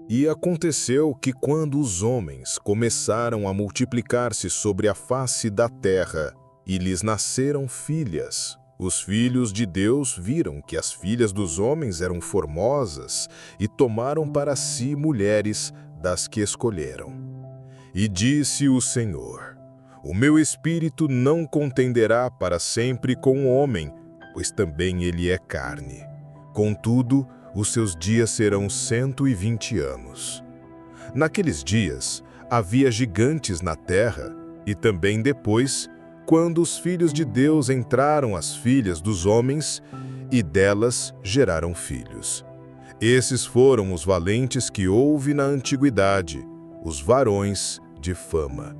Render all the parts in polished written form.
E aconteceu que quando os homens começaram a multiplicar-se sobre a face da terra, e lhes nasceram filhas, os filhos de Deus viram que as filhas dos homens eram formosas e tomaram para si mulheres das que escolheram. E disse o Senhor: O meu espírito não contenderá para sempre com o homem, pois também ele é carne. Contudo, os seus dias serão 120 anos. Naqueles dias, havia gigantes na terra, e também depois, quando os filhos de Deus entraram as filhas dos homens, e delas geraram filhos. Esses foram os valentes que houve na antiguidade, os varões de fama.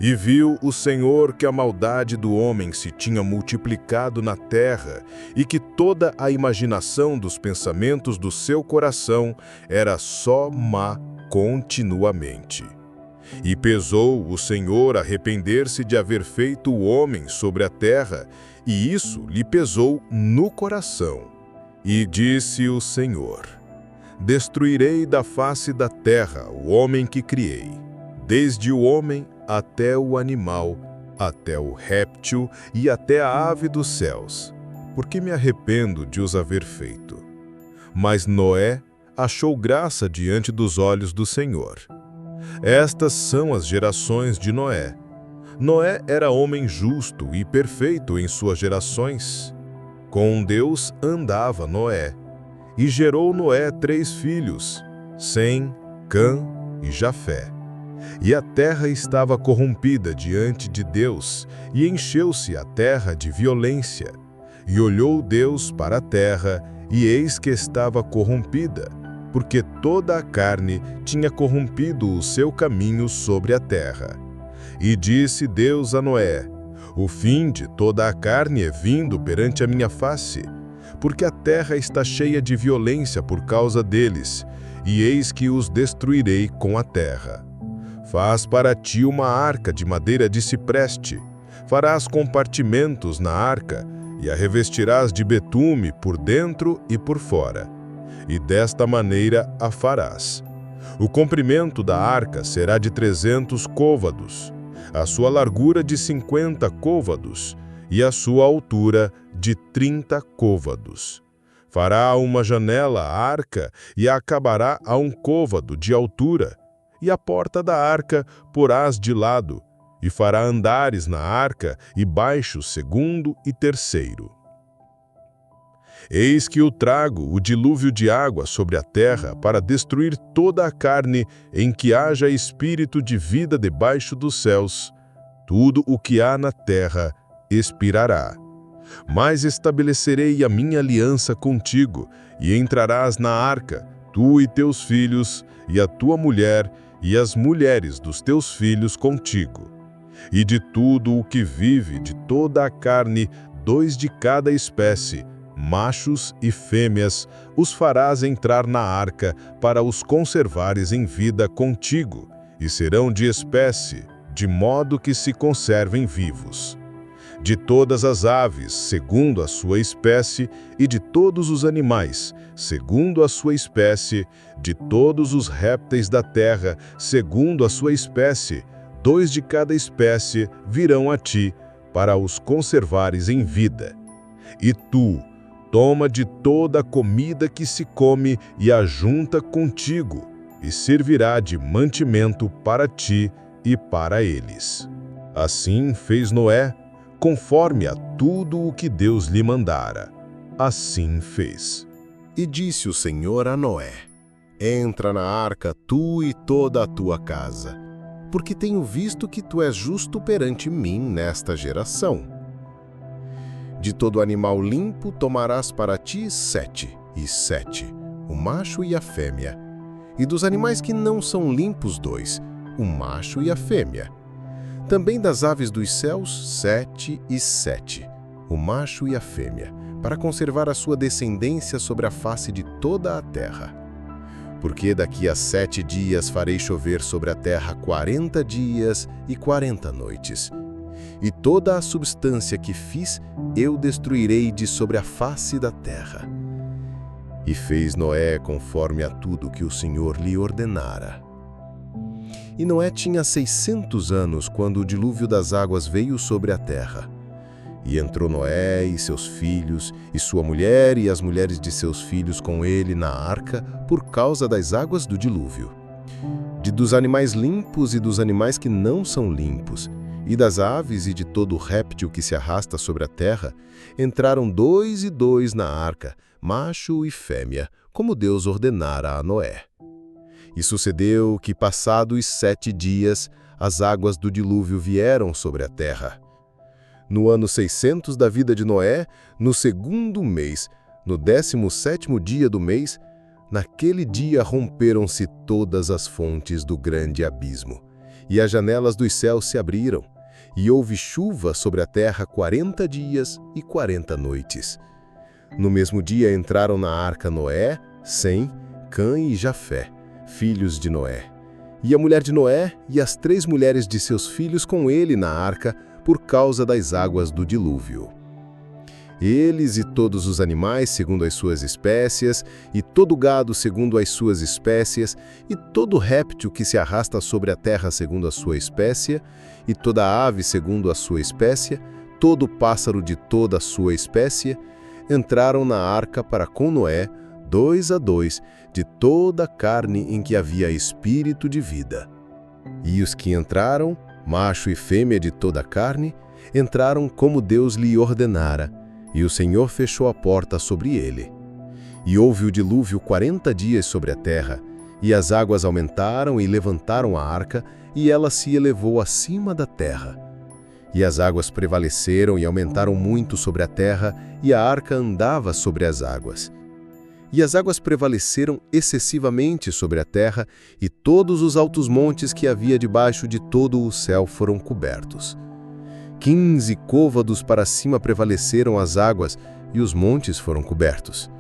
E viu o Senhor que a maldade do homem se tinha multiplicado na terra e que toda a imaginação dos pensamentos do seu coração era só má continuamente. E pesou o Senhor arrepender-se de haver feito o homem sobre a terra, e isso lhe pesou no coração. E disse o Senhor: Destruirei da face da terra o homem que criei, desde o homem até o animal, até o réptil e até a ave dos céus, porque me arrependo de os haver feito. Mas Noé achou graça diante dos olhos do Senhor. Estas são as gerações de Noé. Noé era homem justo e perfeito em suas gerações. Com Deus andava Noé, e gerou Noé 3 filhos, Sem, Cã e Jafé. E a terra estava corrompida diante de Deus, e encheu-se a terra de violência. E olhou Deus para a terra, e eis que estava corrompida, porque toda a carne tinha corrompido o seu caminho sobre a terra. E disse Deus a Noé: O fim de toda a carne é vindo perante a minha face, porque a terra está cheia de violência por causa deles, e eis que os destruirei com a terra. Faz para ti uma arca de madeira de cipreste. Farás compartimentos na arca, e a revestirás de betume por dentro e por fora. E desta maneira a farás. O comprimento da arca será de 300 côvados, a sua largura de 50 côvados, e a sua altura de 30 côvados. Fará uma janela à arca, e a acabará a 1 côvado de altura, e a porta da arca porás de lado, e fará andares na arca, e baixos 2º e 3º. Eis que eu trago o dilúvio de água sobre a terra para destruir toda a carne em que haja espírito de vida debaixo dos céus. Tudo o que há na terra expirará. Mas estabelecerei a minha aliança contigo, e entrarás na arca, tu e teus filhos, e a tua mulher, e as mulheres dos teus filhos contigo. E de tudo o que vive, de toda a carne, 2 de cada espécie, machos e fêmeas, os farás entrar na arca para os conservares em vida contigo, e serão de espécie, de modo que se conservem vivos. De todas as aves, segundo a sua espécie, e de todos os animais, segundo a sua espécie, de todos os répteis da terra, segundo a sua espécie, 2 de cada espécie virão a ti, para os conservares em vida. E tu, toma de toda a comida que se come e ajunta contigo, e servirá de mantimento para ti e para eles. Assim fez Noé, conforme a tudo o que Deus lhe mandara. Assim fez. E disse o Senhor a Noé: Entra na arca, tu e toda a tua casa, porque tenho visto que tu és justo perante mim nesta geração. De todo animal limpo tomarás para ti 7 e 7, o macho e a fêmea. E dos animais que não são limpos 2, o macho e a fêmea. Também das aves dos céus 7 e 7, o macho e a fêmea, para conservar a sua descendência sobre a face de toda a terra. Porque daqui a 7 dias farei chover sobre a terra 40 dias e 40 noites. E toda a substância que fiz, eu destruirei de sobre a face da terra. E fez Noé conforme a tudo que o Senhor lhe ordenara. E Noé tinha 600 anos quando o dilúvio das águas veio sobre a terra. E entrou Noé e seus filhos, e sua mulher e as mulheres de seus filhos com ele na arca por causa das águas do dilúvio. Dos animais limpos e dos animais que não são limpos, e das aves e de todo réptil que se arrasta sobre a terra, entraram 2 e 2 na arca, macho e fêmea, como Deus ordenara a Noé. E sucedeu que, passados 7 dias, as águas do dilúvio vieram sobre a terra. No ano 600 da vida de Noé, no 2º mês, no 17º dia do mês, naquele dia romperam-se todas as fontes do grande abismo, e as janelas dos céus se abriram, e houve chuva sobre a terra 40 dias e 40 noites. No mesmo dia entraram na arca Noé, Sem, Cã e Jafé, filhos de Noé, e a mulher de Noé e as 3 mulheres de seus filhos com ele na arca, por causa das águas do dilúvio. Eles e todos os animais segundo as suas espécies, e todo gado segundo as suas espécies, e todo réptil que se arrasta sobre a terra segundo a sua espécie, e toda ave segundo a sua espécie, todo pássaro de toda a sua espécie, entraram na arca para com Noé, 2 a 2, de toda a carne em que havia espírito de vida. E os que entraram, macho e fêmea de toda a carne, entraram como Deus lhe ordenara, e o Senhor fechou a porta sobre ele. E houve o dilúvio 40 dias sobre a terra, e as águas aumentaram e levantaram a arca, e ela se elevou acima da terra. E as águas prevaleceram e aumentaram muito sobre a terra, e a arca andava sobre as águas. E as águas prevaleceram excessivamente sobre a terra, e todos os altos montes que havia debaixo de todo o céu foram cobertos. 15 côvados para cima prevaleceram as águas, e os montes foram cobertos.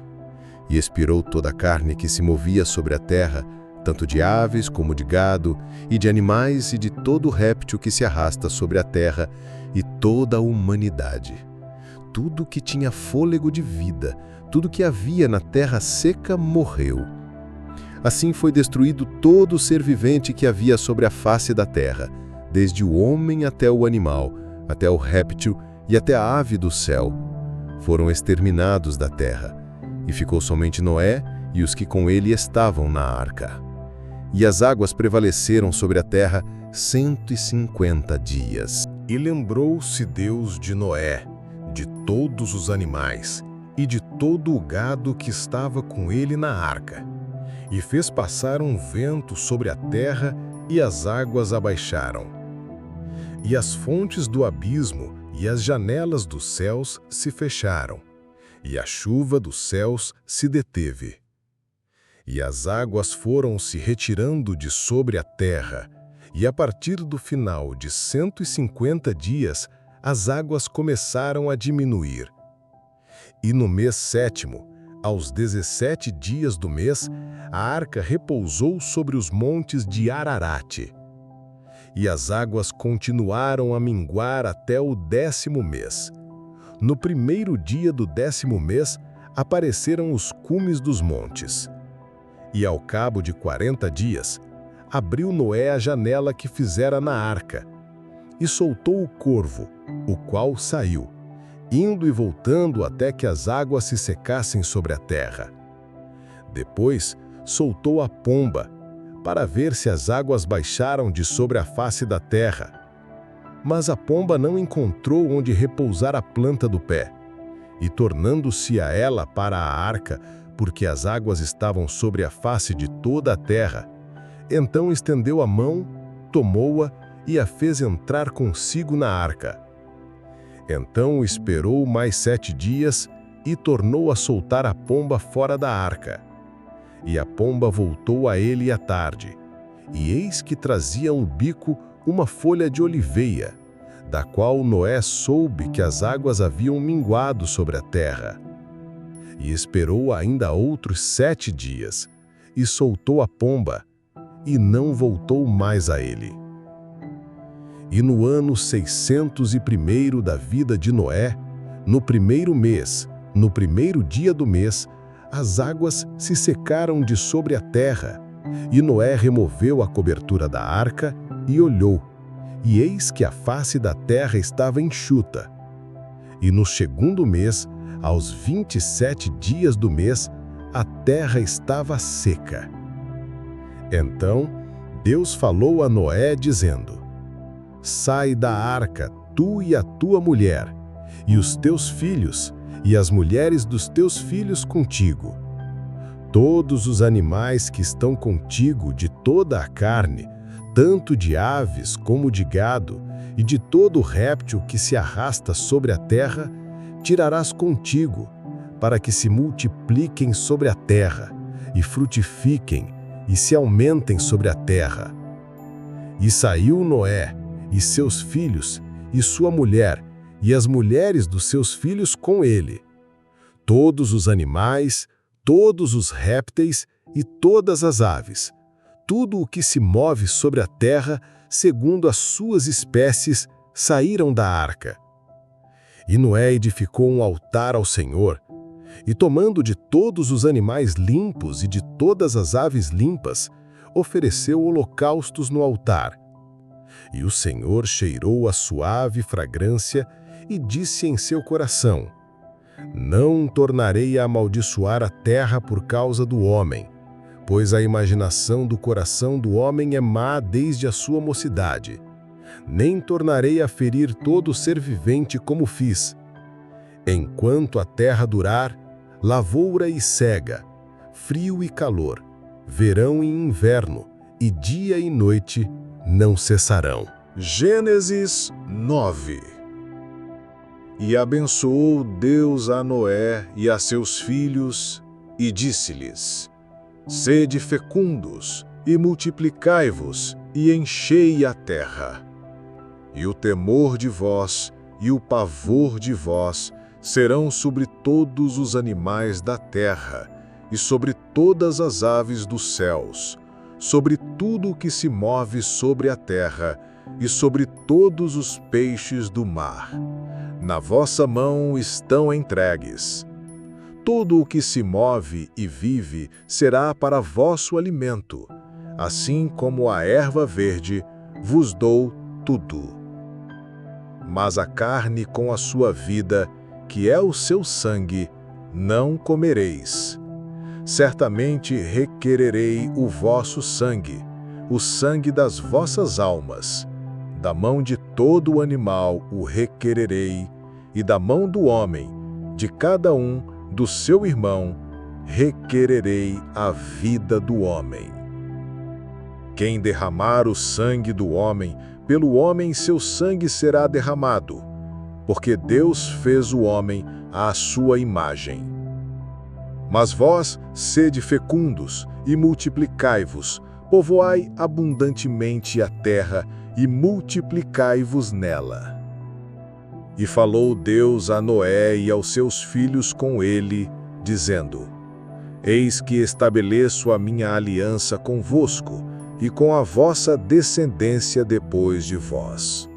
E expirou toda a carne que se movia sobre a terra, tanto de aves como de gado, e de animais e de todo réptil que se arrasta sobre a terra, e toda a humanidade. Tudo que tinha fôlego de vida, tudo que havia na terra seca morreu. Assim foi destruído todo ser vivente que havia sobre a face da terra, desde o homem até o animal, até o réptil e até a ave do céu. Foram exterminados da terra, e ficou somente Noé e os que com ele estavam na arca. E as águas prevaleceram sobre a terra 150 dias. E lembrou-se Deus de Noé, de todos os animais, e de todo o gado que estava com ele na arca, e fez passar um vento sobre a terra, e as águas abaixaram. E as fontes do abismo e as janelas dos céus se fecharam, e a chuva dos céus se deteve. E as águas foram se retirando de sobre a terra, e a partir do final de 150 dias, as águas começaram a diminuir. E no mês 7º, aos 17 dias do mês, a arca repousou sobre os montes de Ararate. E as águas continuaram a minguar até o 10º mês. No 1º dia do 10º mês, apareceram os cumes dos montes. E ao cabo de 40 dias, abriu Noé a janela que fizera na arca, e soltou o corvo, o qual saiu, indo e voltando até que as águas se secassem sobre a terra. Depois soltou a pomba, para ver se as águas baixaram de sobre a face da terra. Mas a pomba não encontrou onde repousar a planta do pé, e tornando-se a ela para a arca, porque as águas estavam sobre a face de toda a terra, então estendeu a mão, tomou-a e a fez entrar consigo na arca. Então esperou mais 7 dias e tornou a soltar a pomba fora da arca. E a pomba voltou a ele à tarde, e eis que trazia no bico uma folha de oliveira, da qual Noé soube que as águas haviam minguado sobre a terra. E esperou ainda outros 7 dias, e soltou a pomba, e não voltou mais a ele. E no ano 601º da vida de Noé, no 1º mês, no 1º dia do mês, as águas se secaram de sobre a terra, e Noé removeu a cobertura da arca e olhou, e eis que a face da terra estava enxuta. E no segundo mês, aos 27 dias do mês, a terra estava seca. Então Deus falou a Noé, dizendo: Sai da arca, tu e a tua mulher, e os teus filhos, e as mulheres dos teus filhos contigo. Todos os animais que estão contigo de toda a carne, tanto de aves como de gado, e de todo réptil que se arrasta sobre a terra, tirarás contigo, para que se multipliquem sobre a terra, e frutifiquem, e se aumentem sobre a terra. E saiu Noé, e seus filhos, e sua mulher, e as mulheres dos seus filhos com ele. Todos os animais, todos os répteis e todas as aves, tudo o que se move sobre a terra, segundo as suas espécies, saíram da arca. E Noé edificou um altar ao Senhor, e tomando de todos os animais limpos e de todas as aves limpas, ofereceu holocaustos no altar. E o Senhor cheirou a suave fragrância e disse em seu coração: Não tornarei a amaldiçoar a terra por causa do homem, pois a imaginação do coração do homem é má desde a sua mocidade. Nem tornarei a ferir todo ser vivente como fiz. Enquanto a terra durar, lavoura e cega, frio e calor, verão e inverno, e dia e noite não cessarão. Gênesis 9. E abençoou Deus a Noé e a seus filhos, e disse-lhes: Sede fecundos, e multiplicai-vos, e enchei a terra. E o temor de vós, e o pavor de vós, serão sobre todos os animais da terra, e sobre todas as aves dos céus, sobre tudo o que se move sobre a terra, e sobre todos os peixes do mar. Na vossa mão estão entregues. Todo o que se move e vive será para vosso alimento, assim como a erva verde, vos dou tudo. Mas a carne com a sua vida, que é o seu sangue, não comereis. Certamente requererei o vosso sangue, o sangue das vossas almas. Da mão de todo o animal o requererei, e da mão do homem, de cada um, do seu irmão, requererei a vida do homem. Quem derramar o sangue do homem, pelo homem seu sangue será derramado, porque Deus fez o homem à sua imagem. Mas vós sede fecundos e multiplicai-vos, povoai abundantemente a terra e multiplicai-vos nela. E falou Deus a Noé e aos seus filhos com ele, dizendo: Eis que estabeleço a minha aliança convosco e com a vossa descendência depois de vós,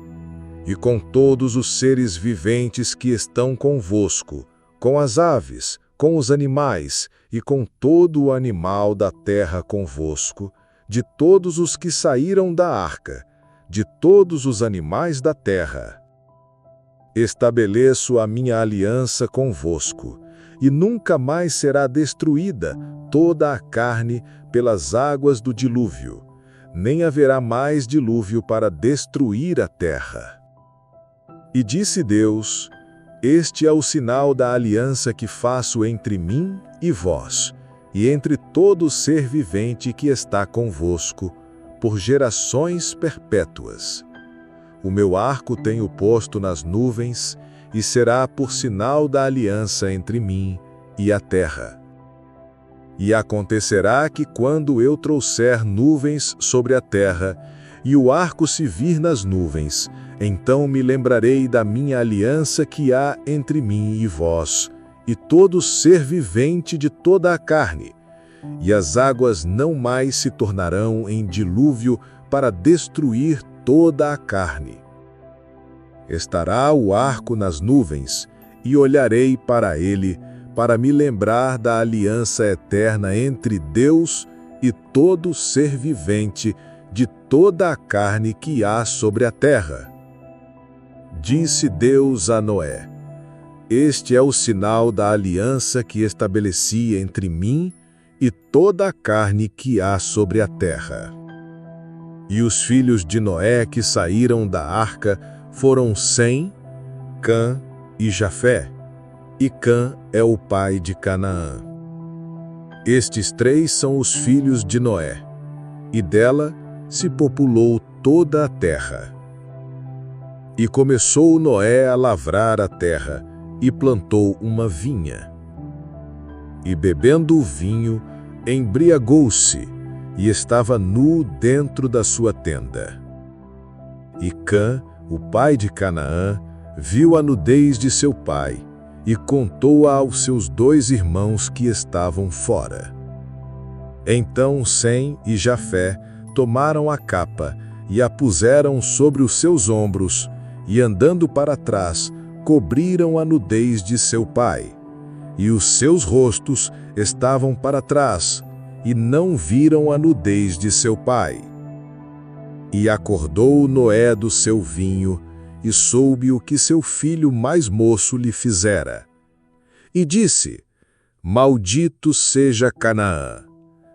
e com todos os seres viventes que estão convosco, com as aves, com os animais e com todo o animal da terra convosco, de todos os que saíram da arca, de todos os animais da terra. Estabeleço a minha aliança convosco, e nunca mais será destruída toda a carne pelas águas do dilúvio, nem haverá mais dilúvio para destruir a terra. E disse Deus: Este é o sinal da aliança que faço entre mim e vós, e entre todo ser vivente que está convosco, por gerações perpétuas. O meu arco tenho posto nas nuvens, e será por sinal da aliança entre mim e a terra. E acontecerá que quando eu trouxer nuvens sobre a terra, e o arco se vir nas nuvens, então me lembrarei da minha aliança que há entre mim e vós, e todo ser vivente de toda a carne, e as águas não mais se tornarão em dilúvio para destruir toda a carne. Estará o arco nas nuvens, e olharei para ele, para me lembrar da aliança eterna entre Deus e todo ser vivente de toda a carne que há sobre a terra. Disse Deus a Noé: Este é o sinal da aliança que estabeleci entre mim e toda a carne que há sobre a terra. E os filhos de Noé que saíram da arca foram Sem, Cã e Jafé, e Cã é o pai de Canaã. Estes três são os filhos de Noé, e dela se populou toda a terra. E começou Noé a lavrar a terra, e plantou uma vinha. E bebendo o vinho, embriagou-se, e estava nu dentro da sua tenda. E Cã, o pai de Canaã, viu a nudez de seu pai, e contou-a aos seus 2 irmãos que estavam fora. Então Sem e Jafé tomaram a capa, e a puseram sobre os seus ombros, e andando para trás, cobriram a nudez de seu pai. E os seus rostos estavam para trás, e não viram a nudez de seu pai. E acordou Noé do seu vinho, e soube o que seu filho mais moço lhe fizera. E disse: Maldito seja Canaã,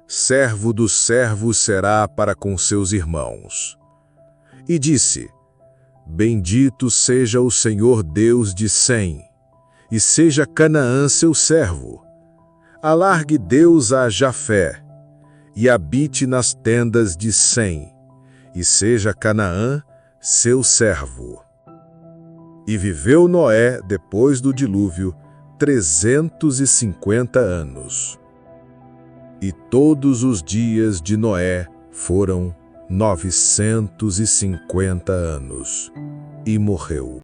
servo dos servos será para com seus irmãos. E disse: Bendito seja o Senhor Deus de Sem, e seja Canaã seu servo. Alargue Deus a Jafé, e habite nas tendas de Sem, e seja Canaã seu servo. E viveu Noé, depois do dilúvio, 350 anos. E todos os dias de Noé foram 950 anos, e morreu.